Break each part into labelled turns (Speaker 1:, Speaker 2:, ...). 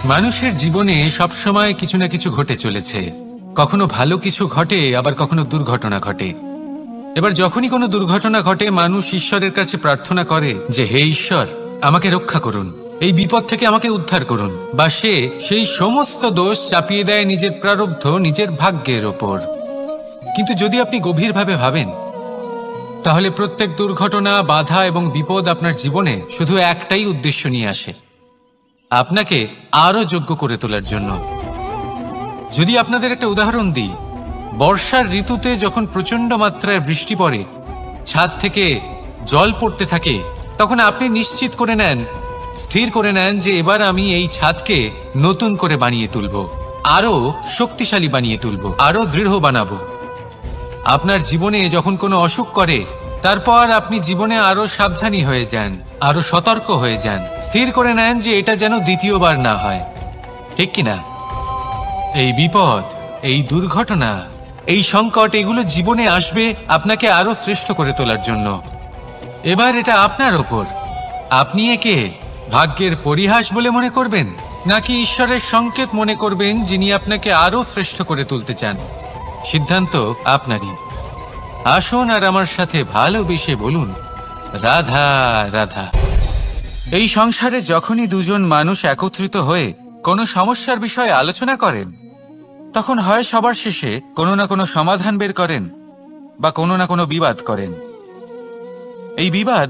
Speaker 1: মানুষের জীবনে সবসময় কিছু না কিছু ঘটে চলেছে। কখনো ভালো কিছু ঘটে, আবার কখনো দুর্ঘটনা ঘটে। এবার যখনই কোনো দুর্ঘটনা ঘটে, মানুষ ঈশ্বরের কাছে প্রার্থনা করে যে হে ঈশ্বর, আমাকে রক্ষা করুন, এই বিপদ থেকে আমাকে উদ্ধার করুন। বা সে সেই সমস্ত দোষ চাপিয়ে দেয় নিজের প্রারব্ধ, নিজের ভাগ্যের ওপর। কিন্তু যদি আপনি গভীরভাবে ভাবেন, তাহলে প্রত্যেক দুর্ঘটনা, বাধা এবং বিপদ আপনার জীবনে শুধু একটাই উদ্দেশ্য নিয়ে আসে, আপনাকে আরো যোগ্য করে তোলার জন্য। যদি আপনাদের একটা উদাহরণ দিই, বর্ষার ঋতুতে যখন প্রচন্ড মাত্রায় বৃষ্টি পড়ে, ছাদ থেকে জল পড়তে থাকে, তখন আপনি নিশ্চিত করে নেন, স্থির করে নেন যে এবার আমি এই ছাদকে নতুন করে বানিয়ে তুলব, আরো শক্তিশালী বানিয়ে তুলব, আরো দৃঢ় বানাবো। আপনার জীবনে যখন কোনো অসুখ করে, তারপর আপনি জীবনে আরো সাবধানী হয়ে যান, আরো সতর্ক হয়ে যান, স্থির করে নেন যে এটা যেন দ্বিতীয়বার না হয়, ঠিক কিনা? এই বিপদ, এই দুর্ঘটনা, এই সংকট, এগুলো জীবনে আসবে আপনাকে আরো শ্রেষ্ঠ করে তোলার জন্য। এবার এটা আপনার ওপর। আপনি একে ভাগ্যের পরিহাস বলে মনে করবেন, নাকি ঈশ্বরের সংকেত মনে করবেন, যিনি আপনাকে আরো শ্রেষ্ঠ করে তুলতে চান? সিদ্ধান্ত আপনারই। আসুন আর আমার সাথে ভালোবেসে বলুন, রাধা রাধা। এই সংসারে যখনই দুজন মানুষ একত্রিত হয়ে কোনো সমস্যার বিষয়ে আলোচনা করেন, তখন হয় সবার শেষে কোনো না কোনো সমাধান বের করেন, বা কোনো না কোনো বিবাদ করেন। এই বিবাদ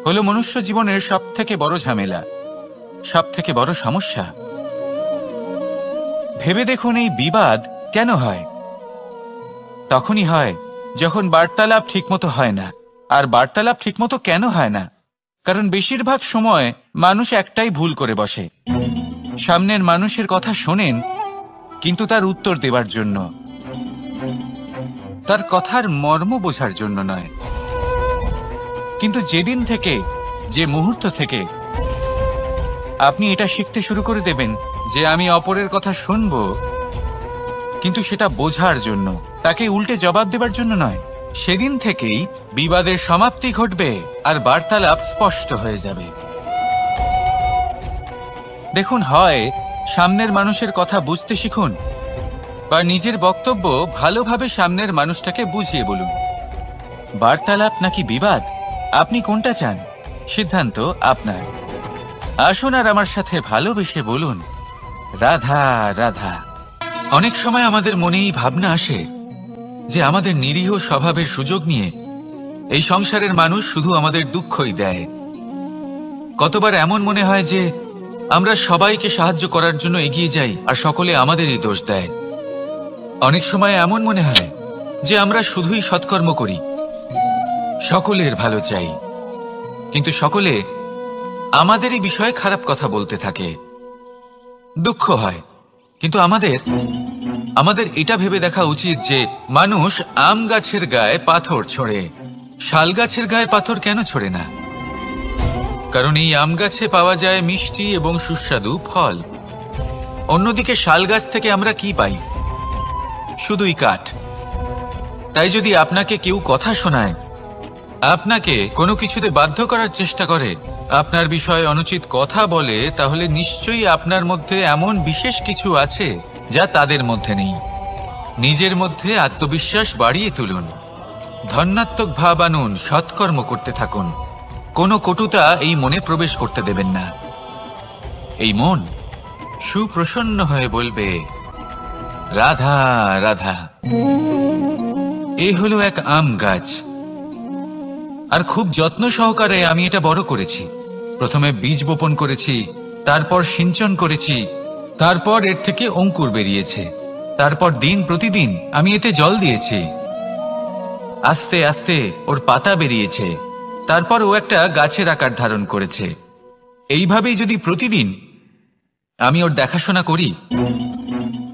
Speaker 1: হলো মনুষ্য জীবনের সব থেকে বড় ঝামেলা, সব থেকে বড় সমস্যা। ভেবে দেখুন, এই বিবাদ কেন হয়? তখনই হয় যখন বার্তালাপ ঠিকমতো হয় না। আর বার্তালাপ ঠিকমতো কেন হয় না? কারণ বেশিরভাগ সময় মানুষ একটাই ভুল করে বসে। সামনের মানুষের কথা শোনেন, কিন্তু তার উত্তর দেবার জন্য, তার কথার মর্ম বোঝার জন্য নয়। কিন্তু যেদিন থেকে, যে মুহূর্ত থেকে আপনি এটা শিখতে শুরু করে দেবেন যে আমি অপরের কথা শুনব, কিন্তু সেটা বোঝার জন্য, তাকে উল্টে জবাব দেবার জন্য নয়, সেদিন থেকেই বিবাদের সমাপ্তি ঘটবে আর বার্তালাপ স্পষ্ট হয়ে যাবে। দেখুন, হয় সামনের মানুষের কথা বুঝতে শিখুন, বা নিজের বক্তব্য ভালোভাবে সামনের মানুষটাকে বুঝিয়ে বলুন। বার্তালাপ নাকি বিবাদ, আপনি কোনটা চান? সিদ্ধান্ত আপনার। আসুন আর আমার সাথে ভালোবেসে বলুন, রাধা রাধা। অনেক সময় আমাদের মনে এই ভাবনা আসে যে আমাদের নিরীহ স্বভাবের সুযোগ নিয়ে এই সংসারের মানুষ শুধু আমাদের দুঃখই দেয়। কতবার এমন মনে হয় যে আমরা সবাইকে সাহায্য করার জন্য এগিয়ে যাই, আর সকলে আমাদেরই দোষ দেয়। অনেক সময় এমন মনে হয় যে আমরা শুধুই সৎকর্ম করি, সকলের ভালো চাই, কিন্তু সকলে আমাদেরই বিষয়ে খারাপ কথা বলতে থাকে। দুঃখ হয়, কিন্তু আমাদের এটা ভেবে দেখা উচিত যে মানুষ আম গাছের গায়ে পাথর ছোড়ে, শাল গাছের গায়ে পাথর কেন ছোড়ে না? কারণ এই আম গাছে পাওয়া যায় মিষ্টি এবং সুস্বাদু ফল। অন্যদিকে শাল গাছ থেকে আমরা কি পাই? শুধুই কাঠ। তাই যদি আপনাকে কেউ কথা শোনায়, আপনাকে কোনো কিছুতে বাধ্য করার চেষ্টা করে, আপনার বিষয়ে অনুচিত কথা বলে, তাহলে নিশ্চয়ই আপনার মধ্যে এমন বিশেষ কিছু আছে যা তাদের মধ্যে নেই। নিজের মধ্যে আত্মবিশ্বাস বাড়িয়ে তুলুন, ধন্যাত্মক ভাব আনুন, সৎকর্ম করতে থাকুন। কোনো কটুতা এই মনে প্রবেশ করতে দেবেন না। এই মন সুপ্রসন্ন হয়ে বলবে, রাধা রাধা। এই হলো এক আম গাছ, আর খুব যত্ন সহকারে আমি এটা বড় করেছি। প্রথমে বীজ বপন করেছি, তারপর সিঞ্চন করেছি, তারপর এর থেকে অঙ্কুর বেরিয়েছে, তারপর দিন প্রতিদিন আমি এতে জল দিয়েছি। আস্তে আস্তে ওর পাতা বেরিয়েছে, তারপর ও একটা গাছের আকার ধারণ করেছে। এইভাবেই যদি প্রতিদিন আমি ওর দেখাশোনা করি,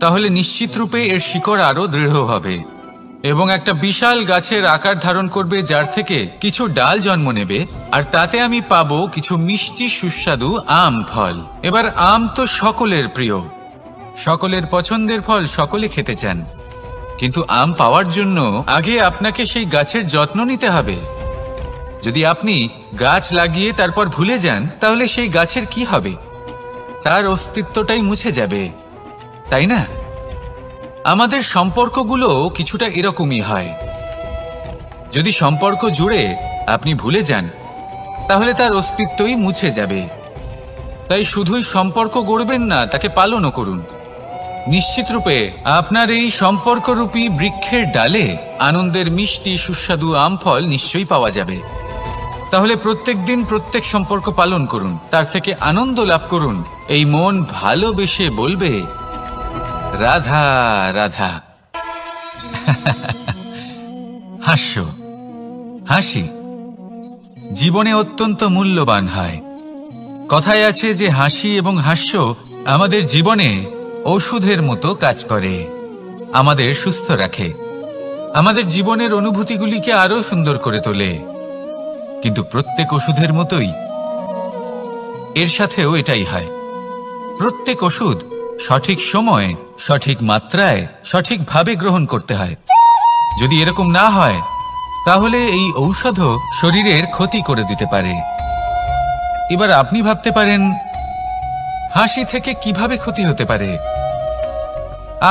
Speaker 1: তাহলে নিশ্চিত রূপে এর শিকড় আরো দৃঢ় হবে এবং একটা বিশাল গাছের আকার ধারণ করবে, যার থেকে কিছু ডাল জন্ম নেবে, আর তাতে আমি পাবো কিছু মিষ্টি সুস্বাদু আম ফল। এবার আম তো সকলের প্রিয়, সকলের পছন্দের ফল, সকলে খেতে চান। কিন্তু আম পাওয়ার জন্য আগে আপনাকে সেই গাছের যত্ন নিতে হবে। যদি আপনি গাছ লাগিয়ে তারপর ভুলে যান, তাহলে সেই গাছের কি হবে? তার অস্তিত্বটাই মুছে যাবে, তাই না? আমাদের সম্পর্কগুলো কিছুটা এরকমই হয়। যদি সম্পর্ক জুড়ে আপনি ভুলে যান, তাহলে তার অস্তিত্বই মুছে যাবে। তাই শুধুই সম্পর্ক গড়বেন না, তাকে পালনও করুন। নিশ্চিত রূপে আপনার এই সম্পর্করূপী বৃক্ষের ডালে আনন্দের মিষ্টি সুস্বাদু আম ফল নিশ্চয়ই পাওয়া যাবে। তাহলে প্রত্যেক দিন প্রত্যেক সম্পর্ক পালন করুন, তার থেকে আনন্দ লাভ করুন। এই মন ভালোবেসে বলবে, রাধা রাধা। হাস্য, হাসি জীবনে অত্যন্ত মূল্যবান হয়। কথায় আছে যে হাসি এবং হাস্য আমাদের জীবনে ওষুধের মতো কাজ করে, আমাদের সুস্থ রাখে, আমাদের জীবনের অনুভূতিগুলিকে আরো সুন্দর করে তোলে। কিন্তু প্রত্যেক ওষুধের মতোই এর সাথেও এটাই হয়। প্রত্যেক ওষুধ সঠিক সময়ে, সঠিক মাত্রায়, সঠিকভাবে গ্রহণ করতে হয়। যদি এরকম না হয়, তাহলে এই ঔষধও শরীরের ক্ষতি করে দিতে পারে। এবার আপনি ভাবতে পারেন, হাসি থেকে কিভাবে ক্ষতি হতে পারে?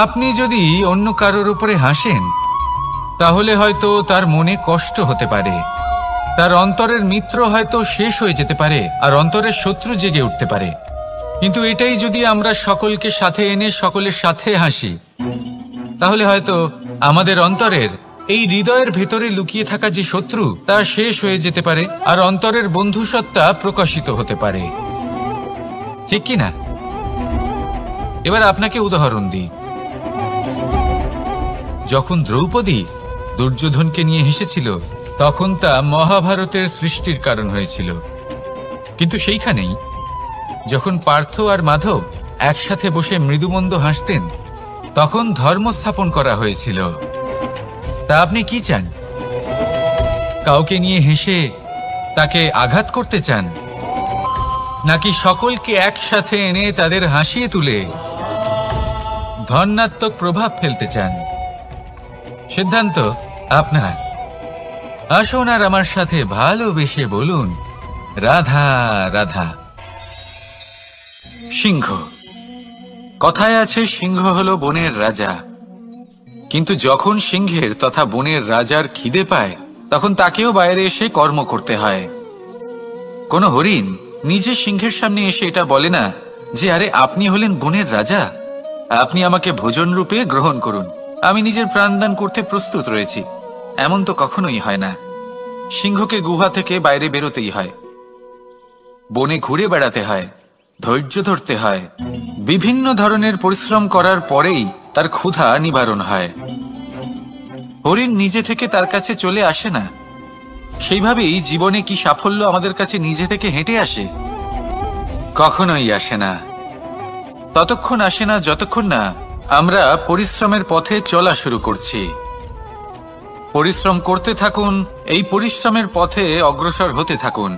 Speaker 1: আপনি যদি অন্য কারোর উপরে হাসেন, তাহলে হয়তো তার মনে কষ্ট হতে পারে, তার অন্তরের মিত্র হয়তো শেষ হয়ে যেতে পারে, আর অন্তরের শত্রু জেগে উঠতে পারে। কিন্তু এটাই যদি আমরা সকলকে সাথে এনে সকলের সাথে হাসি, তাহলে হয়তো আমাদের অন্তরের এই হৃদয়ের ভেতরে লুকিয়ে থাকা যে শত্রু, তা শেষ হয়ে যেতে পারে, আর অন্তরের বন্ধুসত্তা প্রকাশিত হতে পারে। ঠিক কি না? এবার আপনাকে উদাহরণ দিই। যখন দ্রৌপদী দুর্যোধনকে নিয়ে হেসেছিল, তখন তা মহাভারতের সৃষ্টির কারণ হয়েছিল। কিন্তু সেইখানেই যখন পার্থ আর মাধব একসাথে বসে মৃদুমন্দ হাসতেন, তখন ধর্ম স্থাপন করা হয়েছিল। তা আপনি কি চান? কাউকে নিয়ে হেসে তাকে আঘাত করতে চান, নাকি সকলকে একসাথে এনে তাদের হাসিয়ে তুলে ধনাত্মক প্রভাব ফেলতে চান? সিদ্ধান্ত আপনার। আসুন আর আমার সাথে ভালোবেসে বলুন, রাধা রাধা। সিংহ। কথায় আছে, সিংহ হলো বনের রাজা। কিন্তু যখন সিংহের তথা বনের রাজার খিদে পায়, তখন তাকেও বাইরে এসে কর্ম করতে হয়। কোন হরিণ নিজে সিংহের সামনে এসে এটা বলে না যে, আরে আপনি হলেন বনের রাজা, আপনি আমাকে ভোজন রূপে গ্রহণ করুন, আমি নিজের প্রাণদান করতে প্রস্তুত রয়েছি। এমন তো কখনোই হয় না। সিংহকে গুহা থেকে বাইরে বেরোতেই হয়, বনে ঘুরে বেড়াতে হয়, ধৈর্য ধরতে হয়, বিভিন্ন ধরনের পরিশ্রম করার পরেই তার ক্ষুধা নিবারণ হয়। হরিণ নিজে থেকে তার কাছে চলে আসে না। সেইভাবেই জীবনে কি সাফল্য আমাদের কাছে নিজে থেকে হেঁটে আসে? কখনোই আসে না। ততক্ষণ আসে না যতক্ষণ না আমরা পরিশ্রমের পথে চলা শুরু করছি। পরিশ্রম করতে থাকুন, এই পরিশ্রমের পথে অগ্রসর হতে থাকুন।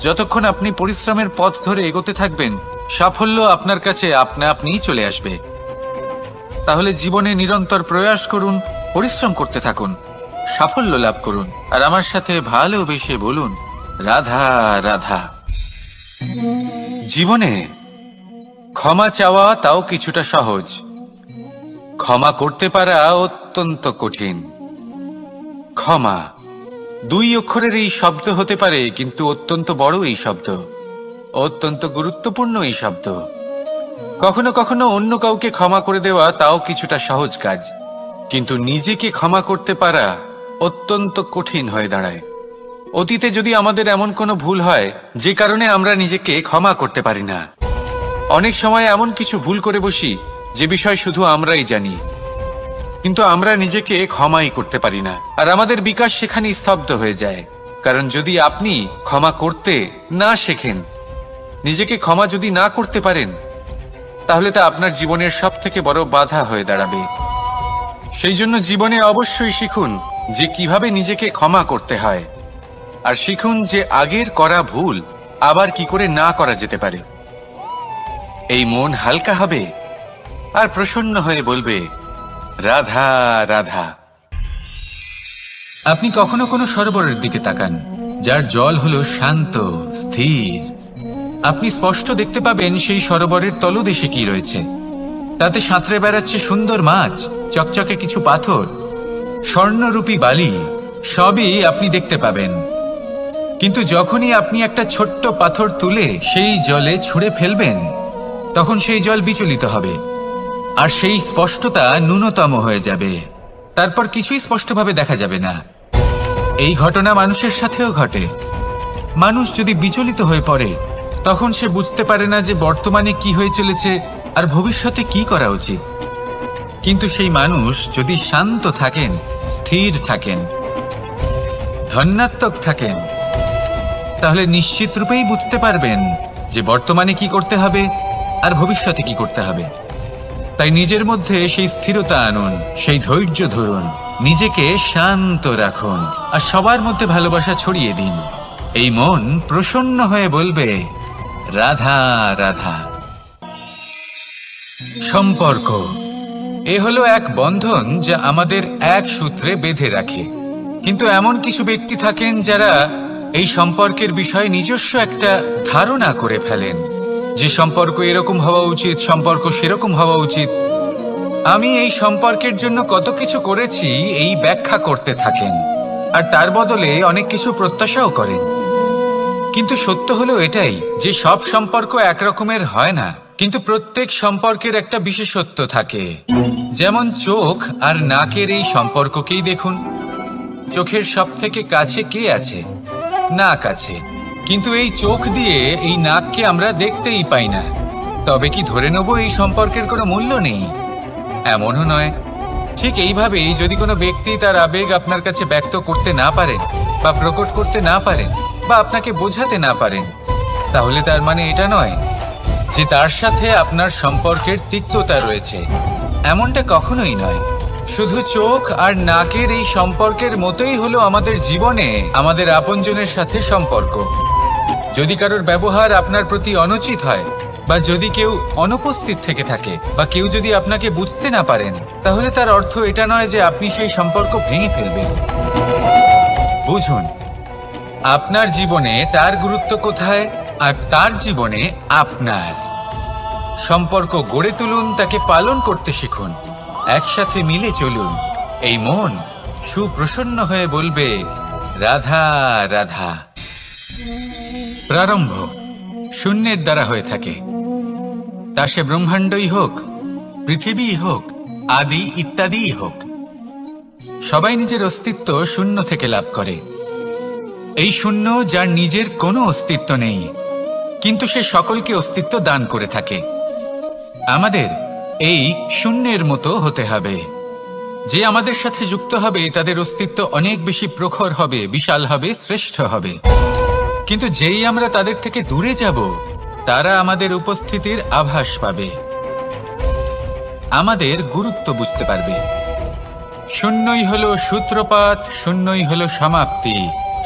Speaker 1: যতক্ষণ আপনি পরিশ্রমের পথ ধরে এগোতে থাকবেন, সাফল্য আপনার কাছে আপনা আপনিই চলে আসবে। তাহলে জীবনে নিরন্তর প্রয়াস করুন, পরিশ্রম করতে থাকুন, সাফল্য লাভ করুন, আর আমার সাথে ভালোবেসে বলুন, রাধা রাধা। জীবনে ক্ষমা চাওয়া তাও কিছুটা সহজ, ক্ষমা করতে পারা অত্যন্ত কঠিন। ক্ষমা দুই অক্ষরের এই শব্দ হতে পারে, কিন্তু অত্যন্ত বড় এই শব্দ, অত্যন্ত গুরুত্বপূর্ণ এই শব্দ। কখনো কখনো অন্য কাউকে ক্ষমা করে দেওয়া তাও কিছুটা সহজ কাজ, কিন্তু নিজেকে ক্ষমা করতে পারা অত্যন্ত কঠিন হয়ে দাঁড়ায়। অতীতে যদি আমাদের এমন কোনো ভুল হয় যে কারণে আমরা নিজেকে ক্ষমা করতে পারি না, অনেক সময় এমন কিছু ভুল করে বসি যে বিষয় শুধু আমরাই জানি, কিন্তু আমরা নিজেকে ক্ষমাই করতে পারি না, আর আমাদের বিকাশ সেখানে স্তব্ধ হয়ে যায়। কারণ যদি আপনি ক্ষমা করতে না শেখেন, নিজেকে ক্ষমা যদি না করতে পারেন, তাহলে তা আপনার জীবনের সব থেকে বড় বাধা হয়ে দাঁড়াবে। সেই জন্য জীবনে অবশ্যই শিখুন যে কিভাবে নিজেকে ক্ষমা করতে হয়, আর শিখুন যে আগের করা ভুল আবার কি করে না করা যেতে পারে। এই মন হালকা হবে আর প্রসন্ন হয়ে বলবে, রাধা রাধা। আপনি কখনো কোনো সরোবরের দিকে তাকান, যার জল হলো শান্ত, স্থির, আপনি স্পষ্ট দেখতে পাবেন সেই সরোবরের তলদেশে কি রয়েছে। তাতে সাঁতরে বেড়াচ্ছে সুন্দর মাছ, চকচকে কিছু পাথর, স্বর্ণরূপী বালি, সবই আপনি দেখতে পাবেন। কিন্তু যখনই আপনি একটা ছোট্ট পাথর তুলে সেই জলে ছুঁড়ে ফেলবেন, তখন সেই জল বিচলিত হবে আর সেই স্পষ্টতা ন্যূনতম হয়ে যাবে। তারপর কিছুই স্পষ্টভাবে দেখা যাবে না। এই ঘটনা মানুষের সাথেও ঘটে। মানুষ যদি বিচলিত হয়ে পড়ে, তখন সে বুঝতে পারে না যে বর্তমানে কি হয়ে চলেছে আর ভবিষ্যতে কি করা উচিত। কিন্তু সেই মানুষ যদি শান্ত থাকেন, স্থির থাকেন, ধন্যাত্মক থাকেন, তাহলে নিশ্চিত রূপেই বুঝতে পারবেন যে বর্তমানে কি করতে হবে আর ভবিষ্যতে কি করতে হবে। তাই নিজের মধ্যে সেই স্থিরতা আনুন, সেই ধৈর্য ধরুন, নিজেকে শান্ত রাখুন আর সবার মধ্যে ভালোবাসা ছড়িয়ে দিন। এই মন প্রসন্ন হয়ে বলবে, রাধা রাধা। সম্পর্ক এ হলো এক বন্ধন যা আমাদের এক সূত্রে বেঁধে রাখে। কিন্তু এমন কিছু ব্যক্তি থাকেন যারা এই সম্পর্কের বিষয়ে নিজস্ব একটা ধারণা করে ফেলেন যে সম্পর্ক এরকম হওয়া উচিত, সম্পর্ক সেরকম হওয়া উচিত। আমি এই সম্পর্কের জন্য কত কিছু করেছি এই ব্যাখ্যা করতে থাকেন আর তার বদলে অনেক কিছু প্রত্যাশাও করেন। কিন্তু সত্য হলো এটাই যে সব সম্পর্ক একরকমের হয় না, কিন্তু প্রত্যেক সম্পর্কের একটা বিশেষত্ব থাকে। যেমন চোখ আর নাকের এই সম্পর্ককেই দেখুন। চোখের সব থেকে কাছে কে আছে? নাক আছে। কিন্তু এই চোখ দিয়ে এই নাককে আমরা দেখতেই পাই না। তবে কি ধরে নেব এই সম্পর্কের কোনো মূল্য নেই? এমনও নয়। ঠিক এইভাবেই যদি কোনো ব্যক্তি তার আবেগ আপনার কাছে ব্যক্ত করতে না পারেন বা প্রকট করতে না পারেন বা আপনাকে বোঝাতে না পারেন, তাহলে তার মানে এটা নয় যে তার সাথে আপনার সম্পর্কের তিক্ততা রয়েছে। এমনটা কখনোই নয়। শুধু চোখ আর নাকের এই সম্পর্কের মতোই হলো আমাদের জীবনে আমাদের আপনজনের সাথে সম্পর্ক। যদি কারোর ব্যবহার আপনার প্রতি অনুচিত হয় বা যদি কেউ অনুপস্থিত থেকে থাকে বা কেউ যদি আপনাকে বুঝতে না পারেন, তাহলে তার অর্থ এটা নয় যে আপনি সেই সম্পর্ক ভেঙে ফেলবেন। বুঝুন, আপনার জীবনে তার গুরুত্ব কোথায় আর তার জীবনে আপনার। সম্পর্ক গড়ে তুলুন, তাকে পালন করতে শিখুন, একসাথে মিলে চলুন। এই মন সুপ্রসন্ন হয়ে বলবে, রাধা রাধা। প্রারম্ভ শূন্যের দ্বারা হয়ে থাকে, তা সে ব্রহ্মাণ্ডই হোক, পৃথিবীই হোক, আদি ইত্যাদিই হোক। সবাই নিজের অস্তিত্ব শূন্য থেকে লাভ করে। এই শূন্য যার নিজের কোনো অস্তিত্ব নেই, কিন্তু সে সকলকে অস্তিত্ব দান করে থাকে। আমাদের এই শূন্যের মতো হতে হবে। যে আমাদের সাথে যুক্ত হবে তাদের অস্তিত্ব অনেক বেশি প্রখর হবে, বিশাল হবে, শ্রেষ্ঠ হবে। কিন্তু যেই আমরা তাদের থেকে দূরে যাব, তারা আমাদের উপস্থিতির আভাস পাবে, আমাদের গুরুত্ব বুঝতে পারবে। শূন্যই হলো সূত্রপাত, শূন্যই হলো সমাপ্তি।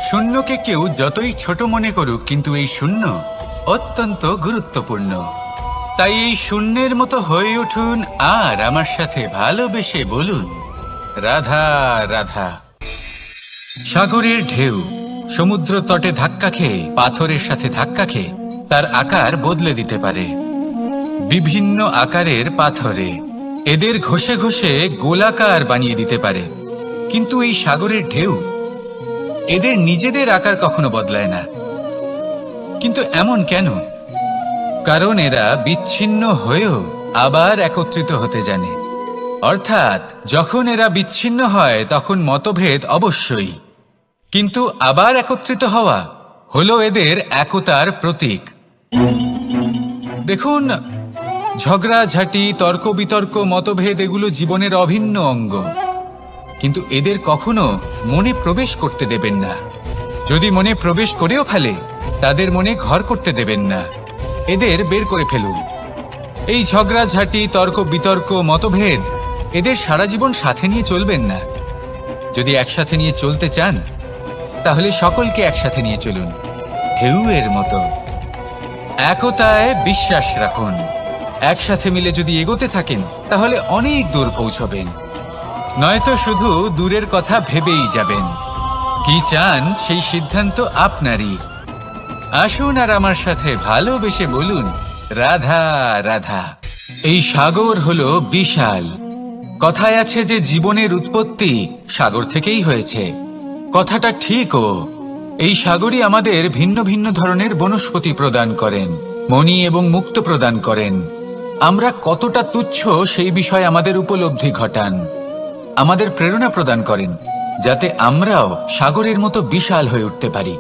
Speaker 1: শূন্যকে কেউ যতই ছোট মনে করুক, কিন্তু এই শূন্য অত্যন্ত গুরুত্বপূর্ণ। তাই এই শূন্যের মতো হয়ে উঠুন আর আমার সাথে ভালোবেসে বলুন, রাধা রাধা। সাগরের ঢেউ সমুদ্র তটে ধাক্কা খেয়ে, পাথরের সাথে ধাক্কা খেয়ে তার আকার বদলে দিতে পারে। বিভিন্ন আকারের পাথরে এদের ঘষে ঘষে গোলাকার বানিয়ে দিতে পারে। কিন্তু এই সাগরের ঢেউ এদের নিজেদের আকার কখনো বদলায় না। কিন্তু এমন কেন? কারণ এরা বিচ্ছিন্ন হয়েও আবার একত্রিত হতে জানে। অর্থাৎ যখন এরা বিচ্ছিন্ন হয় তখন মতভেদ অবশ্যই, কিন্তু আবার একত্রিত হওয়া হলো এদের একতার প্রতীক। দেখুন, ঝগড়াঝাটি, তর্ক বিতর্ক, মতভেদ এগুলো জীবনের অভিন্ন অঙ্গ, কিন্তু এদের কখনো মনে প্রবেশ করতে দেবেন না। যদি মনে প্রবেশ করেও ফেলে, তাদের মনে ঘর করতে দেবেন না, এদের বের করে ফেলুন। এই ঝগড়াঝাটি, তর্ক বিতর্ক, মতভেদ এদের সারা জীবন সাথে নিয়ে চলবেন না। যদি একসাথে নিয়ে চলতে চান, তাহলে সকলকে একসাথে নিয়ে চলুন, ঢেউয়ের মতো। একতায় বিশ্বাস রাখুন। একসাথে মিলে যদি এগোতে থাকেন, তাহলে অনেক দূর পৌঁছবেন। নয়তো শুধু দূরের কথা ভেবেই যাবেন। কি চান সেই সিদ্ধান্ত আপনারই। আসুন আর আমার সাথে ভালোবেসে বলুন, রাধা রাধা। এই সাগর হলো বিশাল। কথায় আছে যে জীবনের উৎপত্তি সাগর থেকেই হয়েছে। কথাটা ঠিকও। এই সাগরই আমাদের ভিন্ন ভিন্ন ধরনের বনস্পতি প্রদান করেন, মণি এবং মুক্ত প্রদান করেন। আমরা কতটা তুচ্ছ সেই বিষয়ে আমাদের উপলব্ধি ঘটান, আমাদের প্রেরণা প্রদান করেন, যাতে আমরাও সাগরের মতো বিশাল হয়ে উঠতে পারি।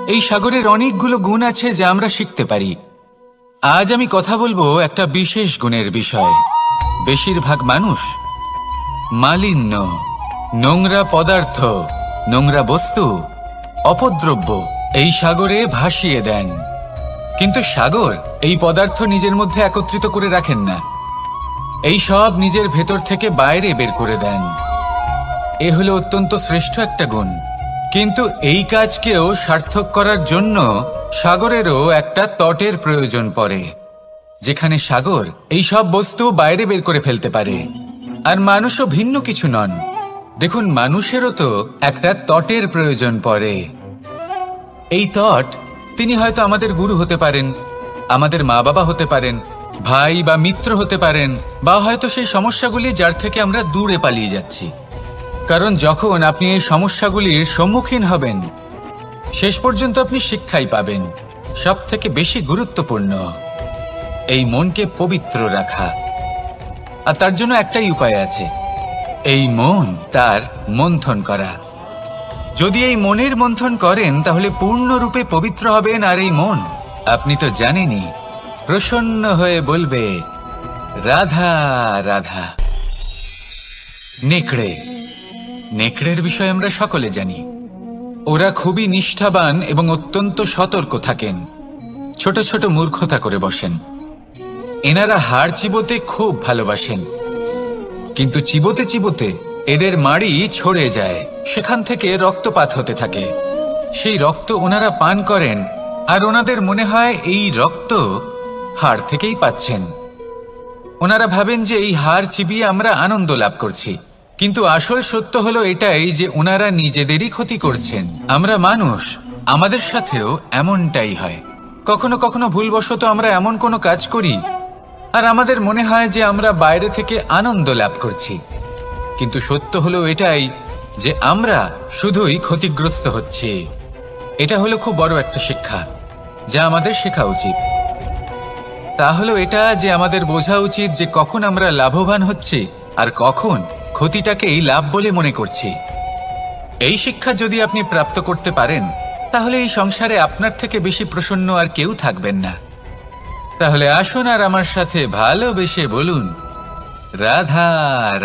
Speaker 1: এই সাগরের অনেকগুলো গুণ আছে যা আমরা শিখতে পারি। আজ আমি কথা বলবো একটা বিশেষ গুণের বিষয়। বেশিরভাগ মানুষ মালিন্য, নোংরা পদার্থ, নোংরা বস্তু, অপদ্রব্য এই সাগরে ভাসিয়ে দেন। কিন্তু সাগর এই পদার্থ নিজের মধ্যে একত্রিত করে রাখেন না, এই সব নিজের ভেতর থেকে বাইরে বের করে দেন। এ হলো অত্যন্ত শ্রেষ্ঠ একটা গুণ। কিন্তু এই কাজকেও সার্থক করার জন্য সাগরেরও একটা তটের প্রয়োজন পড়ে, যেখানে সাগর এই সব বস্তু বাইরে বের করে ফেলতে পারে। আর মানুষও ভিন্ন কিছু নন। দেখুন, মানুষেরও তো একটা তটের প্রয়োজন পড়ে। এই তট, তিনি হয়তো আমাদের গুরু হতে পারেন, আমাদের মা বাবা হতে পারেন, ভাই বা মিত্র হতে পারেন, বা হয়তো সেই সমস্যাগুলি যার থেকে আমরা দূরে পালিয়ে যাচ্ছি। কারণ যখন আপনি এই সমস্যাগুলির সম্মুখীন হবেন, শেষ পর্যন্ত আপনি শিক্ষাই পাবেন। সব থেকে বেশি গুরুত্বপূর্ণ এই মনকে পবিত্র রাখা। আর তার জন্য একটাই উপায় আছে, এই মন তার মন্থন করা। যদি এই মনের মন্থন করেন তাহলে পূর্ণরূপে পবিত্র হবেন। আর এই মন, আপনি তো জানেনই, প্রসন্ন হয়ে বলবে, রাধা রাধা। নেকড়ে, নেকড়ের বিষয়ে আমরা সকলে জানি। ওরা খুবই নিষ্ঠাবান এবং অত্যন্ত সতর্ক থাকেন। ছোট ছোট মূর্খতা করে বসেন। এনারা হাড় চিবোতে খুব ভালোবাসেন, কিন্তু চিবোতে চিবোতে এদের মাড়ি ছড়ে যায়, সেখান থেকে রক্তপাত হতে থাকে। সেই রক্ত ওনারা পান করেন, আর ওনাদের মনে হয় এই রক্ত হাড় থেকেই পাচ্ছেন। ওনারা ভাবেন যে এই হাড় চিবিয়ে আমরা আনন্দ লাভ করছি, কিন্তু আসল সত্য হলো এটাই যে ওনারা নিজেদেরই ক্ষতি করছেন। আমরা মানুষ, আমাদের সাথেও এমনটাই হয়। কখনো কখনো ভুলবশত আমরা এমন কোনো কাজ করি, আর আমাদের মনে হয় যে আমরা বাইরে থেকে আনন্দ লাভ করছি, কিন্তু সত্য হলো এটাই যে আমরা শুধুই ক্ষতিগ্রস্ত হচ্ছি। এটা হলো খুব বড় একটা শিক্ষা যা আমাদের শেখা উচিত। তা হলো এটা যে আমাদের বোঝা উচিত যে কখন আমরা লাভবান হচ্ছি আর কখন ক্ষতিটাকেই লাভ বলে মনে করছি। এই শিক্ষা যদি আপনি প্রাপ্ত করতে পারেন, তাহলে এই সংসারে আপনার থেকে বেশি প্রসন্ন আর কেউ থাকবেন না। তাহলে আসুন আর আমার সাথে ভালোবেসে বলুন, রাধা